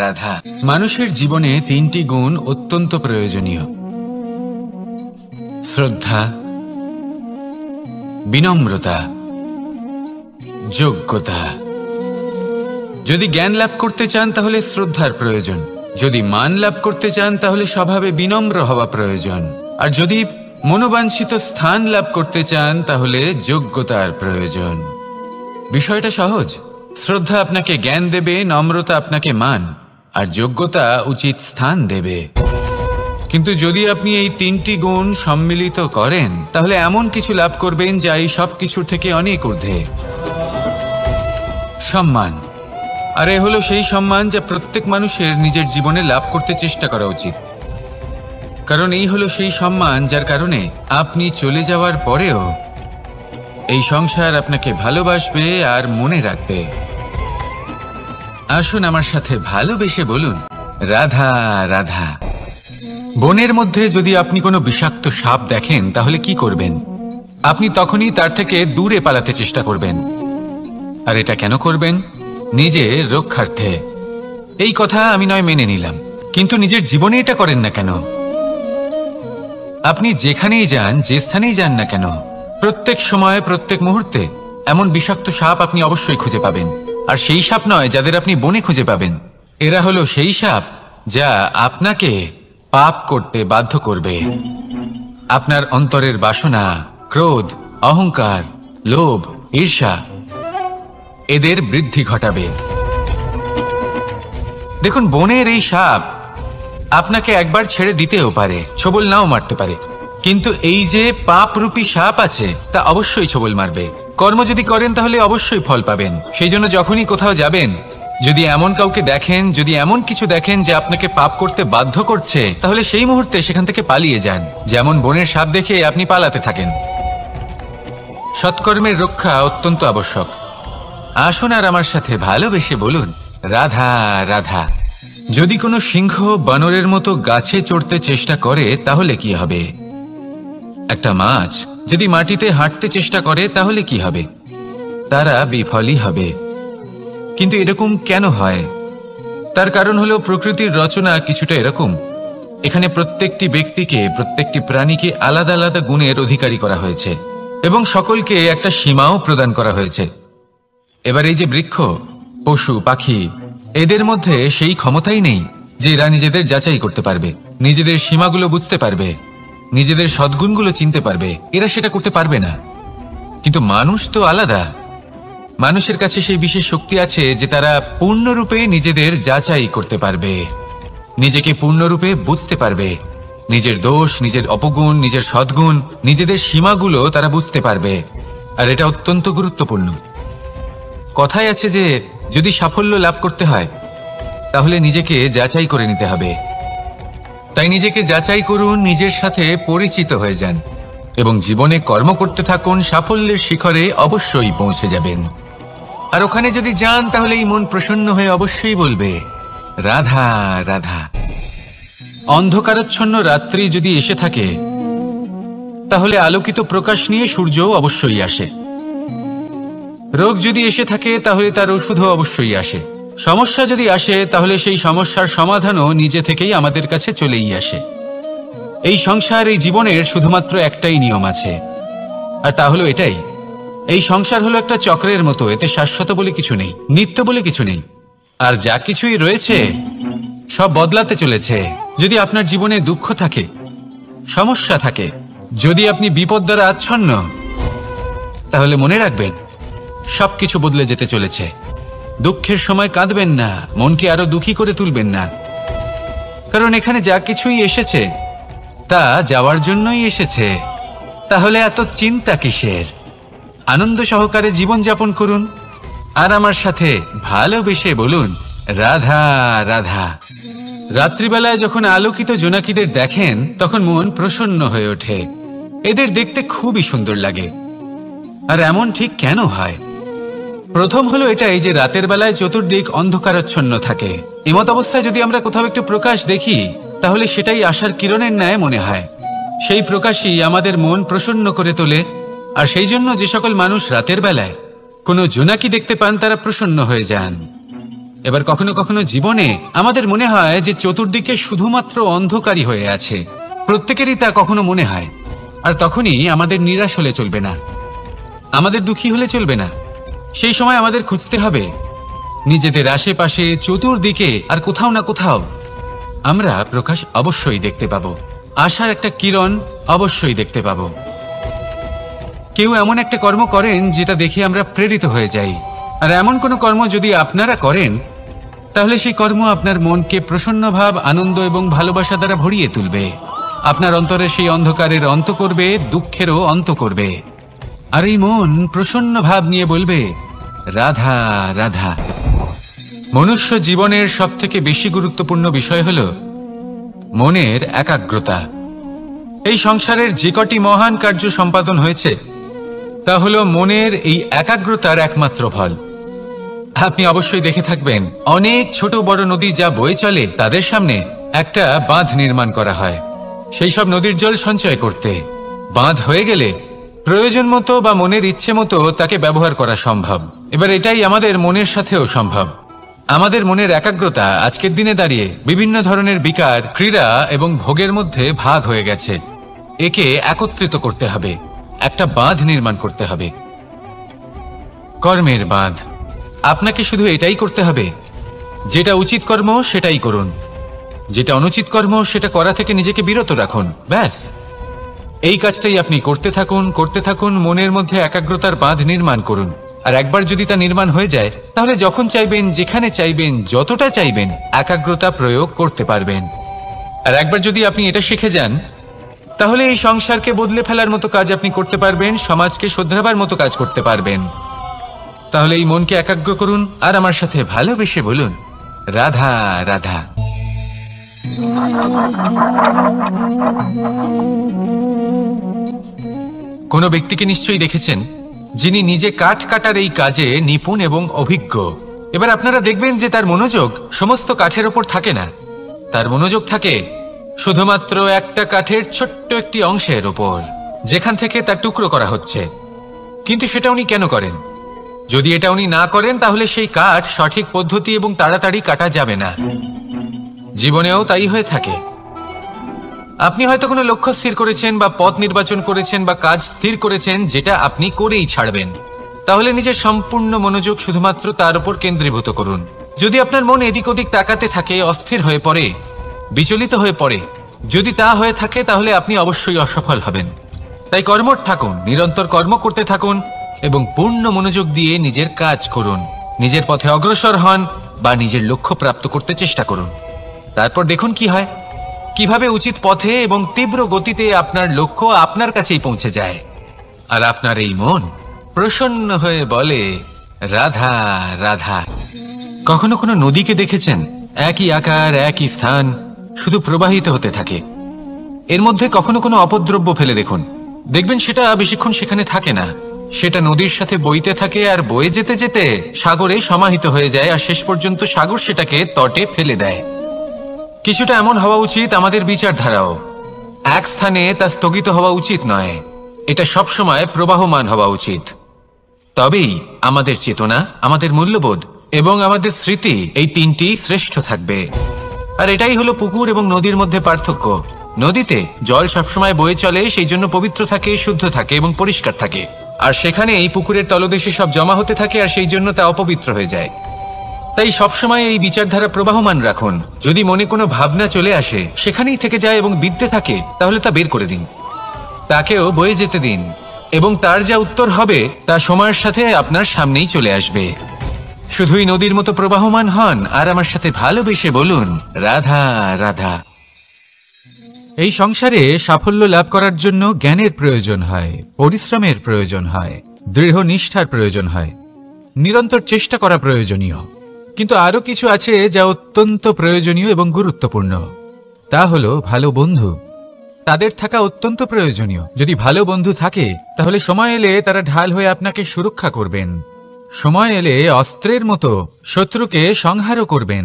Speaker 1: রাধা। মানুষের জীবনে তিনটি গুণ অত্যন্ত প্রয়োজনীয়: শ্রদ্ধা, বিনম্রতা, যোগ্যতা। যদি জ্ঞান লাভ করতে চান তাহলে শ্রদ্ধার প্রয়োজন, যদি মান লাভ করতে চান তাহলে স্বভাবে বিনম্র হওয়া প্রয়োজন, আর যদি মনোবাঞ্ছিত স্থান লাভ করতে চান তাহলে যোগ্যতার প্রয়োজন। বিষয়টা সহজ। শ্রদ্ধা আপনাকে জ্ঞান দেবে, নম্রতা আপনাকে মান, আর যোগ্যতা উচিত স্থান দেবে। কিন্তু যদি আপনি এই তিনটি গুণ সম্মিলিত করেন তাহলে এমন কিছু লাভ করবেন যা এই সব কিছুর থেকে অনেক ঊর্ধ্বে। সম্মান। আর এ হলো সেই সম্মান যা প্রত্যেক মানুষের নিজের জীবনে লাভ করতে চেষ্টা করা উচিত। কারণ এই হলো সেই সম্মান যার কারণে আপনি চলে যাওয়ার পরেও এই সংসার আপনাকে ভালোবাসবে আর মনে রাখবে। আসুন আমার সাথে ভালোবেসে বলুন, রাধা রাধা। বনের মধ্যে যদি আপনি কোনো বিষাক্ত সাপ দেখেন তাহলে কি করবেন? আপনি তখনই তার থেকে দূরে পালাতে চেষ্টা করবেন। আর এটা কেন করবেন? নিজের রক্ষার্থে। এই কথা আমি নয় মেনে নিলাম, কিন্তু নিজের জীবনে এটা করেন না কেন? আপনি যেখানেই যান, যে স্থানেই যান না কেন, প্রত্যেক সময় প্রত্যেক মুহূর্তে এমন বিষাক্ত সাপ আপনি অবশ্যই খুঁজে পাবেন। আর সেই সাপ নয় যাদের আপনি বনে খুঁজে পাবেন, এরা হলো সেই সাপ যা আপনাকে পাপ করতে বাধ্য করবে। আপনার অন্তরের বাসনা, ক্রোধ, অহংকার, লোভ, ঈর্ষা এদের বৃদ্ধি ঘটাবে। দেখুন, বনের এই সাপ আপনাকে একবার ছেড়ে দিতেও পারে, ছোবল নাও মারতে পারে, কিন্তু এই যে পাপরূপী সাপ আছে তা অবশ্যই ছোবল মারবে। কর্ম যদি করেন তাহলে অবশ্যই ফল পাবেন। সেই জন্য যখনই কোথাও যাবেন, যদি এমন কাউকে দেখেন, যদি এমন কিছু দেখেন যে আপনাকে পাপ করতে বাধ্য করছে, তাহলে সেই মুহূর্তে সেখান থেকে পালিয়ে যান। যেমন বনের সাপ দেখে আপনি পালাতে থাকেন। সৎকর্মের রক্ষা অত্যন্ত আবশ্যক। আসুন আর আমার সাথে ভালোবেসে বলুন, রাধা রাধা। যদি কোনো সিংহ বানরের মতো গাছে চড়তে চেষ্টা করে তাহলে কি হবে? একটা মাছ যদি মাটিতে হাঁটতে চেষ্টা করে তাহলে কি হবে? তারা বিফলই হবে। কিন্তু এরকম কেন হয়? তার কারণ হলো প্রকৃতির রচনা কিছুটা এরকম। এখানে প্রত্যেকটি ব্যক্তিকে, প্রত্যেকটি প্রাণীকে আলাদা আলাদা গুণের অধিকারী করা হয়েছে এবং সকলকে একটা সীমাও প্রদান করা হয়েছে। এবার এই যে বৃক্ষ, পশু, পাখি, এদের মধ্যে সেই ক্ষমতাই নেই যে এরা নিজেদের যাচাই করতে পারবে, নিজেদের সীমাগুলো বুঝতে পারবে, নিজেদের সদ্গুণগুলো চিনতে পারবে। এরা সেটা করতে পারবে না। কিন্তু মানুষ তো আলাদা। মানুষের কাছে সেই বিশেষ শক্তি আছে যে তারা পূর্ণরূপে নিজেদের যাচাই করতে পারবে, নিজেকে পূর্ণরূপে বুঝতে পারবে, নিজের দোষ, নিজের অপগুণ, নিজের সদ্গুণ, নিজেদের সীমাগুলো তারা বুঝতে পারবে। আর এটা অত্যন্ত গুরুত্বপূর্ণ। কথায় আছে যে যদি সাফল্য লাভ করতে হয় তাহলে নিজেকে যাচাই করে নিতে হবে। তাই নিজেকে যাচাই করুন, নিজের সাথে পরিচিত হয়ে যান এবং জীবনে কর্ম করতে থাকুন। সাফল্যের শিখরে অবশ্যই পৌঁছে যাবেন। আর ওখানে যদি যান তাহলে এই মন প্রসন্ন হয়ে অবশ্যই বলবে, রাধা রাধা। অন্ধকারাচ্ছন্ন রাত্রি যদি এসে থাকে তাহলে আলোকিত প্রকাশ নিয়ে সূর্যও অবশ্যই আসে। রোগ যদি এসে থাকে তাহলে তার ওষুধও অবশ্যই আসে। সমস্যা যদি আসে তাহলে সেই সমস্যার সমাধানও নিজে থেকেই আমাদের কাছে চলেই আসে। এই সংসার, এই জীবনের শুধুমাত্র একটাই নিয়ম আছে, আর তা হলো এটাই, এই সংসার হলো একটা চক্রের মতো। এতে শাশ্বত বলে কিছু নেই, নিত্য বলে কিছু নেই। আর যা কিছুই রয়েছে সব বদলাতে চলেছে। যদি আপনার জীবনে দুঃখ থাকে, সমস্যা থাকে, যদি আপনি বিপদ দ্বারা আচ্ছন্ন, তাহলে মনে রাখবেন সবকিছু বদলে যেতে চলেছে। দুঃখের সময় কাঁদবেন না, মনকে আরো দুঃখী করে তুলবেন না, কারণ এখানে যা কিছুই এসেছে তা যাওয়ার জন্যই এসেছে। তাহলে এত চিন্তা কিসের? আনন্দ সহকারে জীবন যাপন করুন আর আমার সাথে ভালোবেসে বলুন, রাধা রাধা। রাত্রিবেলায় যখন আলোকিত জোনাকিদের দেখেন তখন মন প্রসন্ন হয়ে ওঠে। এদের দেখতে খুবই সুন্দর লাগে। আর এমন ঠিক কেন হয়? প্রথম হলো এটাই যে রাতের বেলায় চতুর্দিক অন্ধকারাচ্ছন্ন থাকে। এমত অবস্থায় যদি আমরা কোথাও একটু প্রকাশ দেখি তাহলে সেটাই আশার কিরণের ন্যায় মনে হয়। সেই প্রকাশই আমাদের মন প্রসন্ন করে তোলে। আর সেই জন্য যে সকল মানুষ রাতের বেলায় কোনো জোনাকি দেখতে পান তারা প্রসন্ন হয়ে যান। এবার কখনো কখনো জীবনে আমাদের মনে হয় যে চতুর্দিকে শুধুমাত্র অন্ধকারই হয়ে আছে। প্রত্যেকেরই তা কখনো মনে হয়। আর তখনই আমাদের নিরাশ হলে চলবে না, আমাদের দুঃখী হলে চলবে না। সেই সময় আমাদের খুঁজতে হবে নিজেদের আশেপাশে, চতুর্দিকে আর কোথাও না কোথাও আমরা প্রকাশ অবশ্যই দেখতে পাবো, আশার একটা কিরণ অবশ্যই দেখতে পাবো। কেউ এমন একটা কর্ম করেন যেটা দেখে আমরা প্রেরিত হয়ে যাই। আর এমন কোনো কর্ম যদি আপনারা করেন তাহলে সেই কর্ম আপনার মনকে প্রসন্ন ভাব, আনন্দ এবং ভালোবাসা দ্বারা ভরিয়ে তুলবে। আপনার অন্তরে সেই অন্ধকারের অন্ত করবে, দুঃখেরও অন্ত করবে। আর এই মন প্রসন্ন ভাব নিয়ে বলবে, রাধা রাধা। মনুষ্য জীবনের সবথেকে বেশি গুরুত্বপূর্ণ বিষয় হল মনের একাগ্রতা। এই সংসারের যে কটি মহান কার্য সম্পাদন হয়েছে তা হলো মনের এই একাগ্রতার একমাত্র ফল। আপনি অবশ্যই দেখে থাকবেন অনেক ছোট বড় নদী যা বয়ে চলে তাদের সামনে একটা বাঁধ নির্মাণ করা হয় সেই সব নদীর জল সঞ্চয় করতে। বাঁধ হয়ে গেলে প্রয়োজন মতো বা মনের ইচ্ছে মতো তাকে ব্যবহার করা সম্ভব। এবার এটাই আমাদের মনের সাথেও সম্ভব। আমাদের মনের একাগ্রতা আজকের দিনে দাঁড়িয়ে বিভিন্ন ধরনের বিকার, ক্রীড়া এবং ভোগের মধ্যে ভাগ হয়ে গেছে। একে একত্রিত করতে হবে, একটা বাঁধ নির্মাণ করতে হবে, কর্মের বাঁধ। আপনাকে শুধু এটাই করতে হবে, যেটা উচিত কর্ম সেটাই করুন, যেটা অনুচিত কর্ম সেটা করা থেকে নিজেকে বিরত রাখুন। ব্যাস, এই কাজটাই আপনি করতে থাকুন, করতে থাকুন। মনের মধ্যে একাগ্রতার বাঁধ নির্মাণ করুন। আর একবার যদি তা নির্মাণ হয়ে যায় তাহলে যখন চাইবেন, যেখানে চাইবেন, যতটা চাইবেন একাগ্রতা প্রয়োগ করতে পারবেন। আর একবার যদি আপনি এটা শিখে যান তাহলে এই সংসারকে বদলে ফেলার মতো কাজ আপনি করতে পারবেন, সমাজকে শোধরাবার মতো কাজ করতে পারবেন। তাহলে এই মনকে একাগ্র করুন আর আমার সাথে ভালোবেসে বলুন, রাধা রাধা। কোনো ব্যক্তিকে নিশ্চয়ই দেখেছেন যিনি নিজে কাঠ কাটার এই কাজে নিপুণ এবং অভিজ্ঞ। এবার আপনারা দেখবেন যে তার মনোযোগ সমস্ত কাঠের ওপর থাকে না, তার মনোযোগ থাকে শুধুমাত্র একটা কাঠের ছোট্ট একটি অংশের ওপর, যেখান থেকে তার টুকরো করা হচ্ছে। কিন্তু সেটা উনি কেন করেন? যদি এটা উনি না করেন তাহলে সেই কাঠ সঠিক পদ্ধতি এবং তাড়াতাড়ি কাটা যাবে না। জীবনেও তাই হয়ে থাকে। আপনি হয়তো কোনো লক্ষ্য স্থির করেছেন বা পথ নির্বাচন করেছেন বা কাজ স্থির করেছেন যেটা আপনি করেই ছাড়বেন। তাহলে নিজের সম্পূর্ণ মনোযোগ শুধুমাত্র তার উপর কেন্দ্রীভূত করুন। যদি আপনার মন এদিক ওদিক তাকাতে থাকে, অস্থির হয়ে পড়ে, বিচলিত হয়ে পড়ে, যদি তা হয়ে থাকে তাহলে আপনি অবশ্যই অসফল হবেন। তাই কর্মঠ থাকুন, নিরন্তর কর্ম করতে থাকুন এবং পূর্ণ মনোযোগ দিয়ে নিজের কাজ করুন। নিজের পথে অগ্রসর হন বা নিজের লক্ষ্য প্রাপ্ত করতে চেষ্টা করুন। তারপর দেখুন কি হয়, কিভাবে উচিত পথে এবং তীব্র গতিতে আপনার লক্ষ্য আপনার কাছেই পৌঁছে যায়। আর আপনার এই মন প্রসন্ন হয়ে বলে, রাধা রাধা। কখনো কোনো নদীকে দেখেছেন? একই আকার, একই স্থান, শুধু প্রবাহিত হতে থাকে। এর মধ্যে কখনো কোনো অপদ্রব্য ফেলে দেখুন, দেখবেন সেটা বেশিক্ষণ সেখানে থাকে না। সেটা নদীর সাথে বইতে থাকে আর বয়ে যেতে যেতে সাগরে সমাহিত হয়ে যায়, আর শেষ পর্যন্ত সাগর সেটাকে তটে ফেলে দেয়। কিছুটা এমন হওয়া উচিত আমাদের বিচারধারাও। এক স্থানে তা স্থগিত হওয়া উচিত নয়, এটা সবসময় প্রবাহমান হওয়া উচিত। তবেই আমাদের চেতনা, আমাদের মূল্যবোধ এবং আমাদের স্মৃতি, এই তিনটি শ্রেষ্ঠ থাকবে। আর এটাই হলো পুকুর এবং নদীর মধ্যে পার্থক্য। নদীতে জল সবসময় বয়ে চলে, সেই জন্য পবিত্র থাকে, শুদ্ধ থাকে এবং পরিষ্কার থাকে। আর সেখানে এই পুকুরের তলদেশে সব জমা হতে থাকে আর সেই জন্য তা অপবিত্র হয়ে যায়। তাই সবসময় এই বিচারধারা প্রবাহমান রাখুন। যদি মনে কোনো ভাবনা চলে আসে, সেখানেই থেকে যায় এবং বিদ্যে থাকে, তাহলে তা বের করে দিন, তাকেও বয়ে যেতে দিন এবং তার যা উত্তর হবে তা সময়ের সাথে আপনার সামনেই চলে আসবে। শুধুই নদীর মতো প্রবাহমান হন আর আমার সাথে ভালোবেসে বলুন, রাধা রাধা। এই সংসারে সাফল্য লাভ করার জন্য জ্ঞানের প্রয়োজন হয়, পরিশ্রমের প্রয়োজন হয়, দৃঢ় নিষ্ঠার প্রয়োজন হয়, নিরন্তর চেষ্টা করা প্রয়োজনীয়। কিন্তু আরো কিছু আছে যা অত্যন্ত প্রয়োজনীয় এবং গুরুত্বপূর্ণ। তা হলো ভালো বন্ধু। তাদের থাকা অত্যন্ত প্রয়োজনীয়। যদি ভালো বন্ধু থাকে তাহলে সময় এলে তারা ঢাল হয়ে আপনাকে সুরক্ষা করবেন। সময় এলে অস্ত্রের মতো শত্রুকে সংহারও করবেন।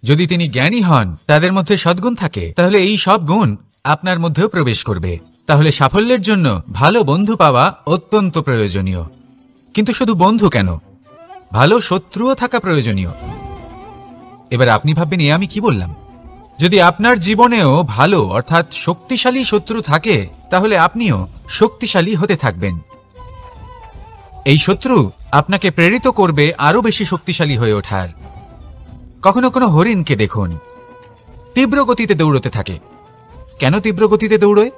Speaker 1: যদি তিনি জ্ঞানী হন, তাদের মধ্যে সদ্গুণ থাকে, তাহলে এই সব গুণ আপনার মধ্যেও প্রবেশ করবে। তাহলে সাফল্যের জন্য ভালো বন্ধু পাওয়া অত্যন্ত প্রয়োজনীয়। কিন্তু শুধু বন্ধু কেন, ভালো শত্রুও থাকা প্রয়োজনীয়। এবার আপনি ভাববেন, আমি কি বললাম? যদি আপনার জীবনেও ভালো অর্থাৎ শক্তিশালী শত্রু থাকে, তাহলে আপনিও শক্তিশালী হতে থাকবেন। এই শত্রু আপনাকে প্রেরিত করবে আরো বেশি শক্তিশালী হয়ে ওঠার। কখনো কোনো হরিণকে দেখুন, তীব্র গতিতে দৌড়তে থাকে। কেন তীব্র গতিতে দৌড়য়?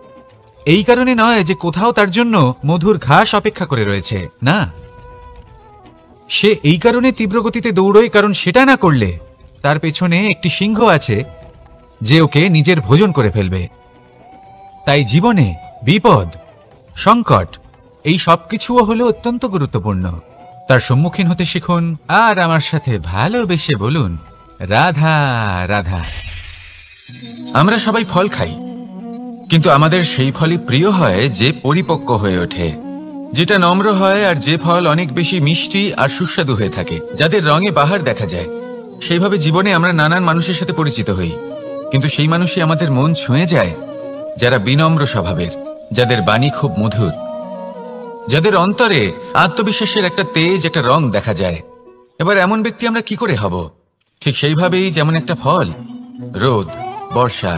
Speaker 1: এই কারণে নয় যে কোথাও তার জন্য মধুর ঘাস অপেক্ষা করে রয়েছে, না। সে এই কারণে তীব্র গতিতে দৌড়য় কারণ সেটা না করলে তার পেছনে একটি সিংহ আছে যে ওকে নিজের ভোজন করে ফেলবে। তাই জীবনে বিপদ, সংকট, এই সবকিছুও হলো অত্যন্ত গুরুত্বপূর্ণ। তার সম্মুখীন হতে শিখুন আর আমার সাথে ভালোবেসে বলুন, রাধা রাধা। আমরা সবাই ফল খাই, কিন্তু আমাদের সেই ফলই প্রিয় হয় যে পরিপক্ক হয়ে ওঠে, যেটা নম্র হয় আর যে ফল অনেক বেশি মিষ্টি আর সুস্বাদু হয়ে থাকে, যাদের রঙে বাহার দেখা যায়। সেইভাবে জীবনে আমরা নানান মানুষের সাথে পরিচিত হই, কিন্তু সেই মানুষই আমাদের মন ছুঁয়ে যায় যারা বিনম্র স্বভাবের, যাদের বাণী খুব মধুর, যাদের অন্তরে আত্মবিশ্বাসের একটা তেজ, একটা রং দেখা যায়। এবার এমন ব্যক্তি আমরা কি করে হব? ঠিক সেইভাবেই যেমন একটা ফল রোদ, বর্ষা,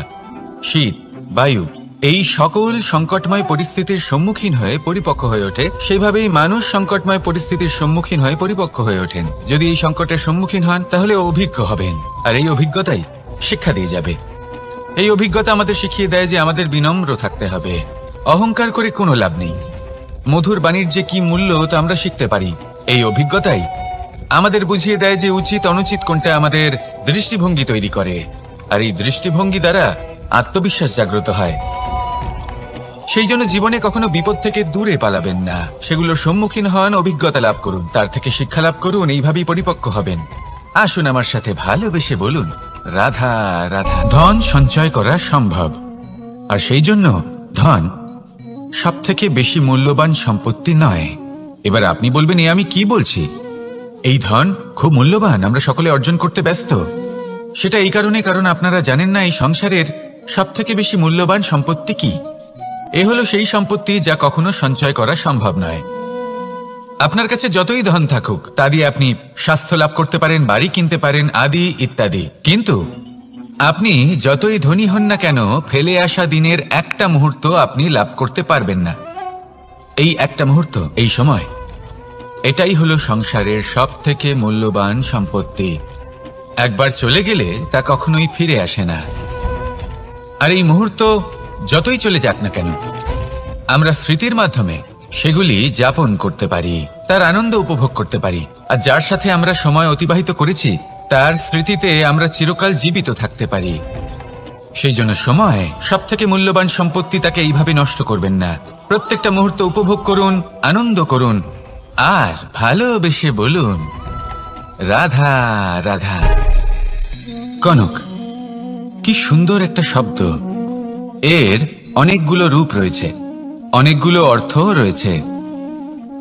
Speaker 1: শীত, বায়ু, এই সকল সংকটময় পরিস্থিতির সম্মুখীন হয়ে পরিপক্ক হয়ে ওঠে, সেইভাবেই মানুষ সংকটময় পরিস্থিতির সম্মুখীন হয়ে পরিপক্ক হয়ে ওঠেন। যদি এই সংকটের সম্মুখীন হন তাহলে অভিজ্ঞ হবেন, আর এই অভিজ্ঞতাই শিক্ষা দিয়ে যাবে। এই অভিজ্ঞতা আমাদের শিখিয়ে দেয় যে আমাদের বিনম্র থাকতে হবে। অহংকার করে কোনো লাভ নেই। মধুর বাণীর যে কি মূল্য তা আমরা শিখতে পারি। এই অভিজ্ঞতাই আমাদের বুঝিয়ে দেয় যে উচিত অনুচিত কোনটা, আমাদের দৃষ্টিভঙ্গি তৈরি করে, আর এই দৃষ্টিভঙ্গি দ্বারা আত্মবিশ্বাস জাগ্রত হয়। সেই জন্য জীবনে কখনো বিপদ থেকে দূরে পালাবেন না, সেগুলোর সম্মুখীন হন, অভিজ্ঞতা লাভ করুন, তার থেকে শিক্ষা লাভ করুন, এইভাবেই পরিপক্ক হবেন। আসুন আমার সাথে ভালোবেসে বলুন, রাধা রাধা। ধন সঞ্চয় করা সম্ভব, আর সেই জন্য ধন সব থেকে বেশি মূল্যবান সম্পত্তি নয়। এবার আপনি বলবেন, এ আমি কি বলছি? এই ধন খুব মূল্যবান, আমরা সকলে অর্জন করতে ব্যস্ত। সেটা এই কারণে, কারণ আপনারা জানেন না এই সংসারের সব থেকে বেশি মূল্যবান সম্পত্তি কি। এ হলো সেই সম্পত্তি যা কখনো সঞ্চয় করা সম্ভব নয়। আপনার কাছে যতই ধন থাকুক তা দিয়ে আপনি স্বাস্থ্য লাভ করতে পারেন, বাড়ি কিনতে পারেন, আদি ইত্যাদি, কিন্তু আপনি যতই ধনী হন না কেন, ফেলে আসা দিনের একটা মুহূর্ত আপনি লাভ করতে পারবেন না। এই একটা মুহূর্ত, এই সময়, এটাই হলো সংসারের সব থেকে মূল্যবান সম্পত্তি। একবার চলে গেলে তা কখনোই ফিরে আসে না। আর এই মুহূর্ত যতই চলে যাক না কেন, আমরা স্মৃতির মাধ্যমে সেগুলি যাপন করতে পারি, তার আনন্দ উপভোগ করতে পারি। আর যার সাথে আমরা সময় অতিবাহিত করেছি তার স্মৃতিতে আমরা চিরকাল জীবিত থাকতে পারি। সেই জন্য সময় সব থেকে মূল্যবান সম্পত্তি, তাকে এইভাবে নষ্ট করবেন না। প্রত্যেকটা মুহূর্ত উপভোগ করুন, আনন্দ করুন, আর ভালোবেসে বলুন, রাধা রাধা। কনক, কি সুন্দর একটা শব্দ। এর অনেকগুলো রূপ রয়েছে, অনেকগুলো অর্থও রয়েছে।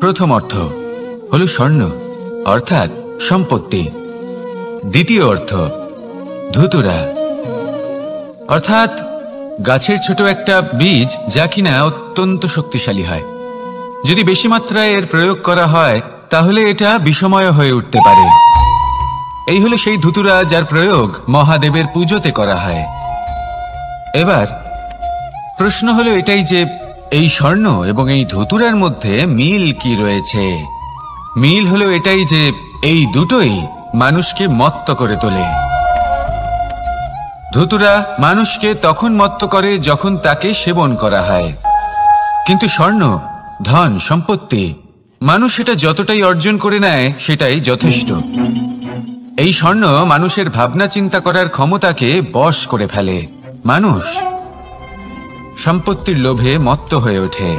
Speaker 1: প্রথম অর্থ হলো স্বর্ণ, অর্থাৎ সম্পত্তি। দ্বিতীয় অর্থ ধুতুরা, অর্থাৎ গাছের ছোট একটা বীজ, যা কিনা অত্যন্ত শক্তিশালী হয়। যদি বেশি মাত্রায় এর প্রয়োগ করা হয় তাহলে এটা বিষময় হয়ে উঠতে পারে। এই হলো সেই ধুতুরা যার প্রয়োগ মহাদেবের পুজোতে করা হয়। এবার প্রশ্ন হলো এটাই যে এই স্বর্ণ এবং এই ধুতুরার মধ্যে মিল কি রয়েছে। মিল হলো এটাই যে এই দুটোই মানুষকে মত্ত করে তোলে। ধুতুরা মানুষকে তখন মত্ত করে যখন তাকে সেবন করা হয়, কিন্তু স্বর্ণ, ধন, সম্পত্তি, মানুষ সেটা যতটাই অর্জন করে নেয় সেটাই যথেষ্ট। এই স্বর্ণ মানুষের ভাবনা চিন্তা করার ক্ষমতাকে বশ করে ফেলে। মানুষ সম্পত্তির লোভে মত্ত হয়ে ওঠে,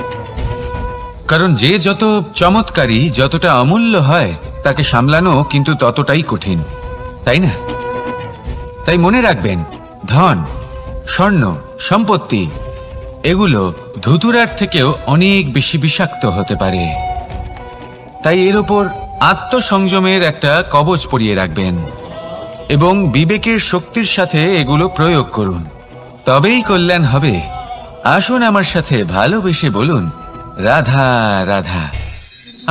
Speaker 1: কারণ যে যত চমৎকারী, যতটা অমূল্য হয় তাকে সামলানো কিন্তু ততটাই কঠিন, তাই না? তাই মনে রাখবেন, ধন, স্বর্ণ, সম্পত্তি এগুলো ধুতুরার থেকেও অনেক বেশি বিষাক্ত হতে পারে। তাই এর ওপর আত্মসংযমের একটা কবচ পরিয়ে রাখবেন এবং বিবেকের শক্তির সাথে এগুলো প্রয়োগ করুন, তবেই কল্যাণ হবে। আসুন আমার সাথে ভালোবেসে বলুন, রাধা রাধা।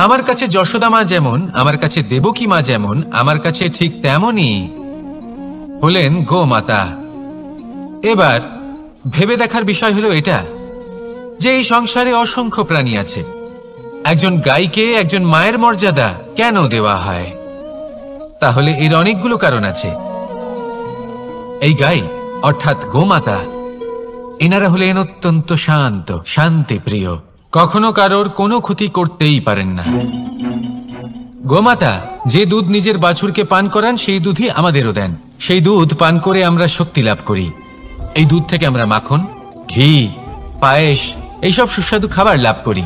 Speaker 1: আমার কাছে যশোদা মা যেমন, আমার কাছে দেবকী মা যেমন, আমার কাছে ঠিক তেমনই হলেন গোমাতা। এবার ভেবে দেখার বিষয় হলো এটা যে এই সংসারে অসংখ্য প্রাণী আছে, একজন গাইকে একজন মায়ের মর্যাদা কেন দেওয়া হয়? তাহলে এর অনেকগুলো কারণ আছে। এই গাই অর্থাৎ গোমাতা, এনারা হলেন অত্যন্ত শান্ত, শান্তিপ্রিয়, কখনো কারোর কোনো ক্ষতি করতেই পারেন না। গোমাতা যে দুধ নিজের বাছুরকে পান করান সেই দুধই আমাদেরও দেন। সেই দুধ পান করে আমরা শক্তি লাভ করি। এই দুধ থেকে আমরা মাখন, ঘি, পায়েস, এইসব সুস্বাদু খাবার লাভ করি।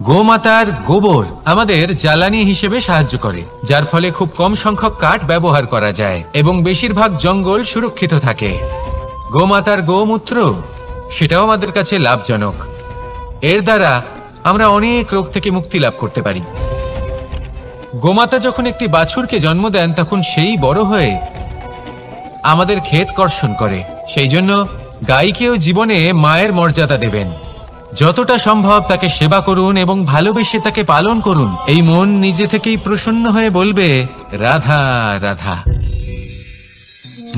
Speaker 1: গোমাতার গোবর আমাদের জ্বালানি হিসেবে সাহায্য করে, যার ফলে খুব কম সংখ্যক কাঠ ব্যবহার করা যায় এবং বেশিরভাগ জঙ্গল সুরক্ষিত থাকে। গোমাতার গোমূত্র, সেটাও আমাদের কাছে লাভজনক। এর দ্বারা আমরা অনেক রোগ থেকে মুক্তি লাভ করতে পারি। গোমাতা যখন একটি বাছুরকে জন্ম দেন তখন সেই বড় হয়ে আমাদের ক্ষেত কর্ষণ করে। সেই জন্য গাইকেও জীবনে মায়ের মর্যাদা দেবেন। যতটা সম্ভব তাকে সেবা করুন এবং ভালোবেসে তাকে পালন করুন। এই মন নিজে থেকেই প্রসন্ন হয়ে বলবে, রাধা রাধা।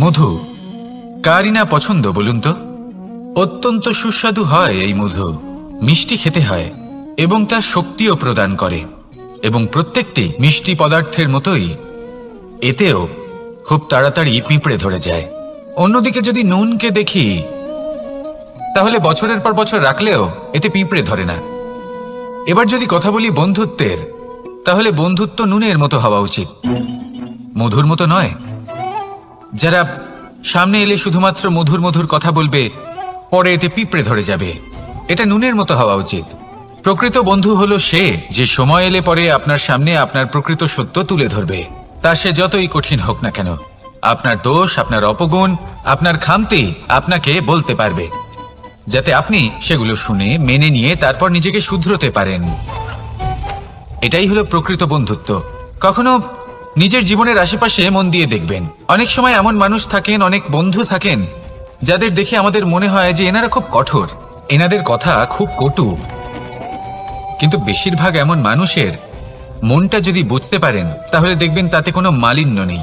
Speaker 1: মধু কারই না পছন্দ বলুন তো? অত্যন্ত সুস্বাদু হয় এই মধু, মিষ্টি খেতে হয় এবং তা শক্তিও প্রদান করে। এবং প্রত্যেকটি মিষ্টি পদার্থের মতোই এতেও খুব তাড়াতাড়ি পিঁপড়ে ধরে যায়। অন্যদিকে যদি নুনকে দেখি তাহলে বছরের পর বছর রাখলেও এতে পিঁপড়ে ধরে না। এবার যদি কথা বলি বন্ধুত্বের, তাহলে বন্ধুত্ব নুনের মতো হওয়া উচিত, মধুর মতো নয়। যারা সামনে এলে শুধুমাত্র মধুর মধুর কথা বলবে, পরে এতে পিঁপড়ে ধরে যাবে, এটা নুনের মতো হওয়া উচিত। প্রকৃত বন্ধু হলো সে যে সময় এলে পরে আপনার সামনে আপনার প্রকৃত সত্য তুলে ধরবে, তা সে যতই কঠিন হোক না কেন। আপনার দোষ, আপনার অপগুণ, আপনার খামতি আপনাকে বলতে পারবে, যাতে আপনি সেগুলো শুনে মেনে নিয়ে তারপর নিজেকে শুধরোতে পারেন। এটাই হলো প্রকৃত বন্ধুত্ব। কখনো নিজের জীবনের আশেপাশে মন দিয়ে দেখবেন, অনেক সময় এমন মানুষ থাকেন, অনেক বন্ধু থাকেন যাদের দেখে আমাদের মনে হয় যে এনারা খুব কঠোর, এনাদের কথা খুব কটু। কিন্তু বেশিরভাগ এমন মানুষের মনটা যদি বুঝতে পারেন তাহলে দেখবেন তাতে কোনো মালিন্য নেই,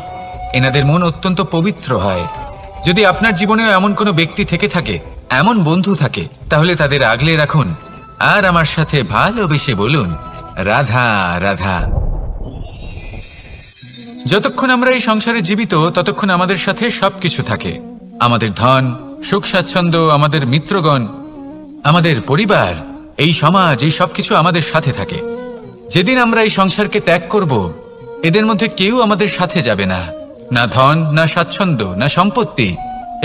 Speaker 1: এনাদের মন অত্যন্ত পবিত্র হয়। যদি আপনার জীবনেও এমন কোনো ব্যক্তি থেকে থাকে, এমন বন্ধু থাকে, তাহলে তাদের আগলে রাখুন আর আমার সাথে ভালোবেসে বলুন, রাধা রাধা। যতক্ষণ আমরা এই সংসারে জীবিত ততক্ষণ আমাদের সাথে সবকিছু থাকে, আমাদের ধন, সুখ স্বাচ্ছন্দ্য, আমাদের মিত্রগণ, আমাদের পরিবার, এই সমাজ, এই সবকিছু আমাদের সাথে থাকে। যেদিন আমরা এই সংসারকে ত্যাগ করব, এদের মধ্যে কেউ আমাদের সাথে যাবে না, না ধন, না স্বাচ্ছন্দ্য, না সম্পত্তি।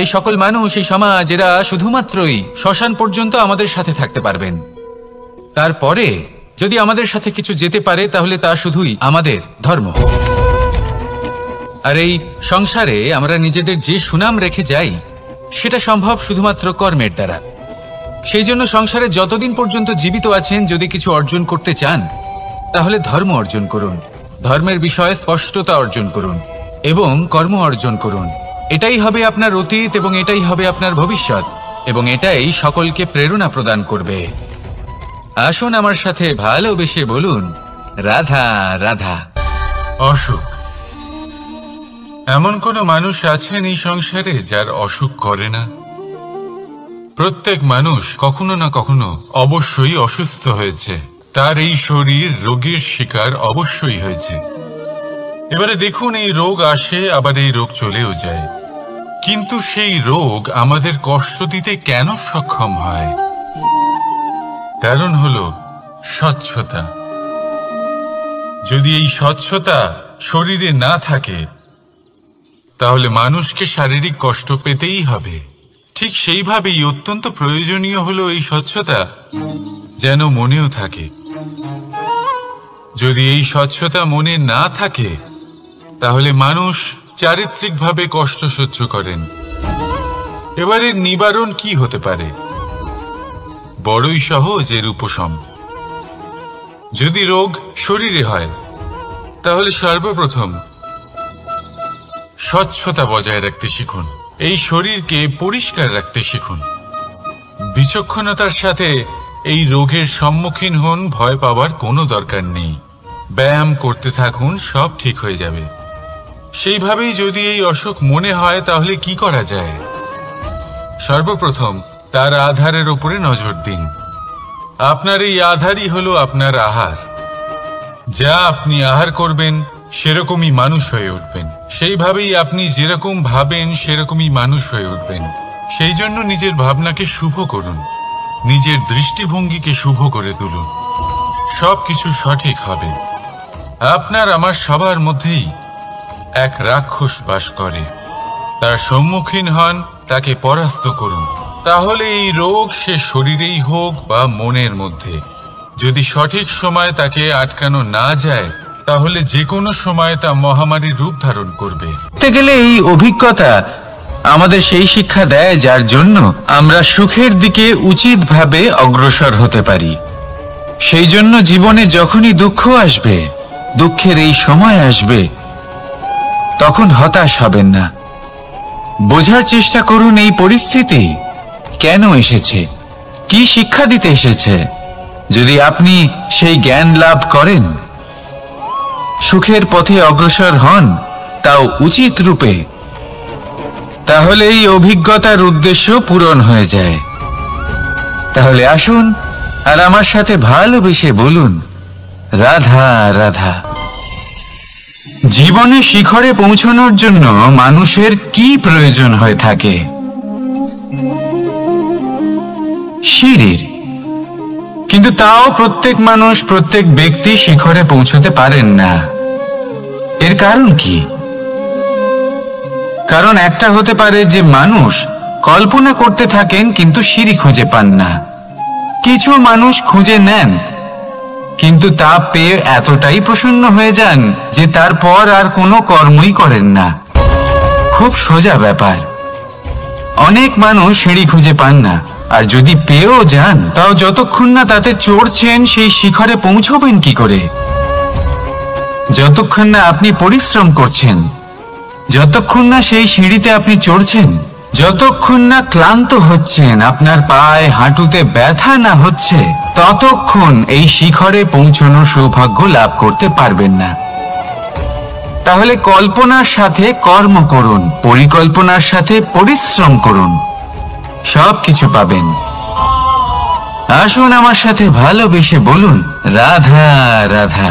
Speaker 1: এই সকল মানুষ, এই সমাজ, এরা শুধুমাত্রই শ্মশান পর্যন্ত আমাদের সাথে থাকতে পারবেন। তারপরে যদি আমাদের সাথে কিছু যেতে পারে তাহলে তা শুধুই আমাদের ধর্ম। আর এই সংসারে আমরা নিজেদের যে সুনাম রেখে যাই সেটা সম্ভব শুধুমাত্র কর্মের দ্বারা। সেই জন্য সংসারে যতদিন পর্যন্ত জীবিত আছেন, যদি কিছু অর্জন করতে চান তাহলে ধর্ম অর্জন করুন, ধর্মের বিষয়ে স্পষ্টতা অর্জন করুন এবং কর্ম অর্জন করুন। এটাই হবে আপনার অতীত এবং এটাই হবে আপনার ভবিষ্যৎ, এবং এটাই সকলকে প্রেরণা প্রদান করবে। আসুন আমার সাথে ভালোবেসে বলুন, রাধা রাধা।
Speaker 2: অসুখ। এমন কোন মানুষ আছেন এই সংসারে যার অসুখ করে না? প্রত্যেক মানুষ কখনো না কখনো অবশ্যই অসুস্থ হয়েছে, তার এই শরীর রোগের শিকার অবশ্যই হয়েছে। এবারে দেখুন, এই রোগ আসে আবার এই রোগ চলেও যায়, কিন্তু সেই রোগ আমাদের কষ্ট দিতে কেন সক্ষম হয়? কারণ হলো স্বচ্ছতা। যদি এই স্বচ্ছতা শরীরে না থাকে তাহলে মানুষকে শারীরিক কষ্ট পেতেই হবে। ঠিক সেইভাবেই অত্যন্ত প্রয়োজনীয় হলো এই স্বচ্ছতা যেন মনেও থাকে। যদি এই স্বচ্ছতা মনে না থাকে তাহলে মানুষ চারিত্রিকভাবে কষ্ট সহ্য করেন। এবারে নিবারণ কি হতে পারে? বড়ই সহজ এর উপশম। যদি রোগ শরীরে হয় তাহলে সর্বপ্রথম স্বচ্ছতা বজায় রাখতে শিখুন, এই শরীরকে পরিষ্কার রাখতে শিখুন। বিচক্ষণতার সাথে এই রোগের সম্মুখীন হন, ভয় পাওয়ার কোনো দরকার নেই। ব্যায়াম করতে থাকুন, সব ঠিক হয়ে যাবে। সেইভাবেই যদি এই অসুখ মনে হয় তাহলে কি করা যায়? সর্বপ্রথম তার আধারের উপরে নজর দিন। আপনার এই আধারই হলো আপনার আহার। যা আপনি আহার করবেন সেরকমই মানুষ হয়ে উঠবেন, সেইভাবেই আপনি যেরকম ভাবেন সেরকমই মানুষ হয়ে উঠবেন। সেই জন্য নিজের ভাবনাকে শুভ করুন, নিজের দৃষ্টিভঙ্গিকে শুভ করে তুলুন, সবকিছু সঠিক হবে। আপনার আমার সবার মধ্যেই এক রাক্ষস বাস করে, তার সম্মুখীন হন, তাকে পরাস্ত করুন। তাহলে এই রোগ সে শরীরেই হোক বা মনের মধ্যে, যদি সঠিক সময় তাকে আটকানো না যায় তাহলে যে কোনো সময় তা মহামারীর রূপ ধারণ করবে।
Speaker 1: বলতে গেলে এই অভিজ্ঞতা আমাদের সেই শিক্ষা দেয় যার জন্য আমরা সুখের দিকে উচিতভাবে অগ্রসর হতে পারি। সেই জন্য জীবনে যখনই দুঃখ আসবে, দুঃখের এই সময় আসবে, তখন হতাশ হবেন না। বোঝার চেষ্টা করুন এই পরিস্থিতি কেন এসেছে, কি শিক্ষা দিতে এসেছে। যদি আপনি সেই জ্ঞান লাভ করেন, সুখের পথে অগ্রসর হন, তাও উচিত রূপে, তাহলে এই অভিজ্ঞতার উদ্দেশ্য পূরণ হয়ে যায়। তাহলে আসুন আর আমার সাথে ভালোবেসে বলুন, রাধা রাধা। জীবনে শিখরে পৌঁছানোর জন্য মানুষের কি প্রয়োজন হয়ে থাকে? সিঁড়ির। কিন্তু তাও প্রত্যেক মানুষ, প্রত্যেক ব্যক্তি শিখরে পৌঁছতে পারেন না। এর কারণ কি? কারণ একটা হতে পারে যে মানুষ কল্পনা করতে থাকেন কিন্তু সিঁড়ি খুঁজে পান না। কিছু মানুষ খুঁজে নেন, কিন্তু তা পেয়ে এতটাই প্রসন্ন হয়ে যান যে তারপর আর কোনো কর্মই করেন না। খুব সোজা ব্যাপার। অনেক মানুষ সিঁড়ি খুঁজে পান না, আর যদি পেয়েও যান তাও যতক্ষণ না তাতে চড়ছেন সেই শিখরে পৌঁছবেন কি করে? যতক্ষণ না আপনি পরিশ্রম করছেন, যতক্ষণ না সেই সিঁড়িতে আপনি চড়ছেন, যতক্ষণ না ক্লান্ত হচ্ছেন, আপনার পায়ে হাঁটুতে ব্যথা না হচ্ছে, ততক্ষণ এই শিখরে পৌঁছানোর সৌভাগ্য লাভ করতে পারবেন না। তাহলে কল্পনার সাথে কর্ম করুন, পরিকল্পনার সাথে পরিশ্রম করুন, সবকিছু পাবেন। আসুন আমার সাথে ভালোবেসে বলুন, রাধা রাধা।